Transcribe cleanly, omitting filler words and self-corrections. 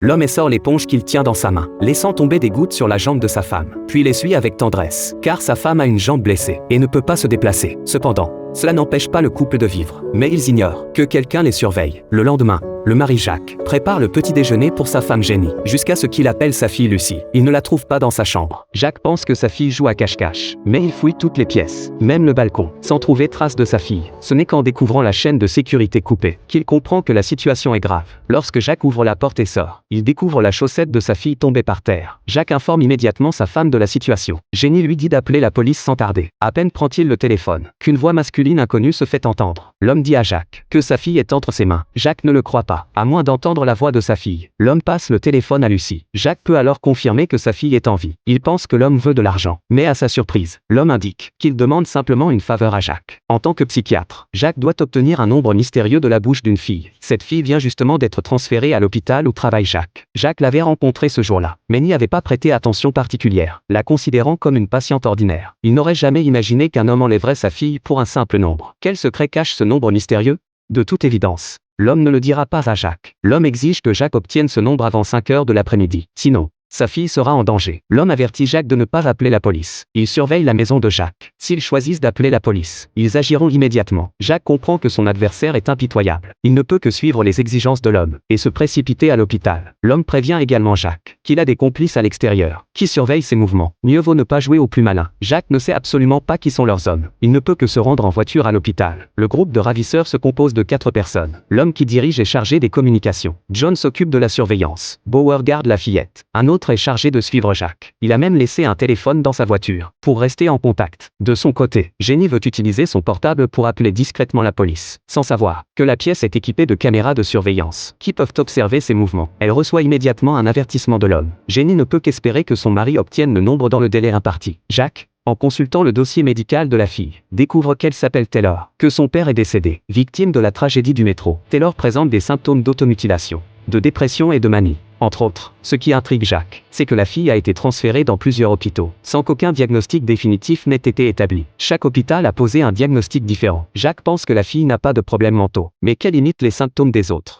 L'homme essore l'éponge qu'il tient dans sa main, laissant tomber des gouttes sur la jambe de sa femme, puis l'essuie avec tendresse, car sa femme a une jambe blessée et ne peut pas se déplacer. Cependant, cela n'empêche pas le couple de vivre, mais ils ignorent que quelqu'un les surveille. Le lendemain, le mari Jacques prépare le petit déjeuner pour sa femme Jenny, jusqu'à ce qu'il appelle sa fille Lucie. Il ne la trouve pas dans sa chambre. Jacques pense que sa fille joue à cache-cache, mais il fouille toutes les pièces, même le balcon, sans trouver trace de sa fille. Ce n'est qu'en découvrant la chaîne de sécurité coupée qu'il comprend que la situation est grave. Lorsque Jacques ouvre la porte et sort, il découvre la chaussette de sa fille tombée par terre. Jacques informe immédiatement sa femme de la situation. Jenny lui dit d'appeler la police sans tarder. À peine prend-il le téléphone qu'une voix masculine inconnue se fait entendre. L'homme dit à Jacques que sa fille est entre ses mains. Jacques ne le croit pas, à moins d'entendre la voix de sa fille. L'homme passe le téléphone à Lucie. Jacques peut alors confirmer que sa fille est en vie. Il pense que l'homme veut de l'argent, mais à sa surprise, l'homme indique qu'il demande simplement une faveur à Jacques. En tant que psychiatre, Jacques doit obtenir un nombre mystérieux de la bouche d'une fille. Cette fille vient justement d'être transférée à l'hôpital où travaille Jacques. Jacques l'avait rencontrée ce jour-là, mais n'y avait pas prêté attention particulière, la considérant comme une patiente ordinaire. Il n'aurait jamais imaginé qu'un homme enlèverait sa fille pour un simple nombre. Quel secret cache ce nombre mystérieux? De toute évidence, l'homme ne le dira pas à Jacques. L'homme exige que Jacques obtienne ce nombre avant 5 heures de l'après-midi. Sinon, sa fille sera en danger. L'homme avertit Jacques de ne pas appeler la police. Il surveille la maison de Jacques. S'ils choisissent d'appeler la police, ils agiront immédiatement. Jacques comprend que son adversaire est impitoyable. Il ne peut que suivre les exigences de l'homme et se précipiter à l'hôpital. L'homme prévient également Jacques qu'il a des complices à l'extérieur qui surveillent ses mouvements. Mieux vaut ne pas jouer au plus malin. Jacques ne sait absolument pas qui sont leurs hommes. Il ne peut que se rendre en voiture à l'hôpital. Le groupe de ravisseurs se compose de 4 personnes. L'homme qui dirige est chargé des communications. John s'occupe de la surveillance. Bauer garde la fillette. Un autre est chargé de suivre Jacques. Il a même laissé un téléphone dans sa voiture pour rester en contact. De son côté, Jenny veut utiliser son portable pour appeler discrètement la police, sans savoir que la pièce est équipée de caméras de surveillance qui peuvent observer ses mouvements. Elle reçoit immédiatement un avertissement de l'homme. Jenny ne peut qu'espérer que son mari obtienne le nombre dans le délai imparti. Jacques, en consultant le dossier médical de la fille, découvre qu'elle s'appelle Taylor, que son père est décédé, victime de la tragédie du métro. Taylor présente des symptômes d'automutilation, de dépression et de manie. Entre autres, ce qui intrigue Jacques, c'est que la fille a été transférée dans plusieurs hôpitaux, sans qu'aucun diagnostic définitif n'ait été établi. Chaque hôpital a posé un diagnostic différent. Jacques pense que la fille n'a pas de problèmes mentaux, mais qu'elle imite les symptômes des autres.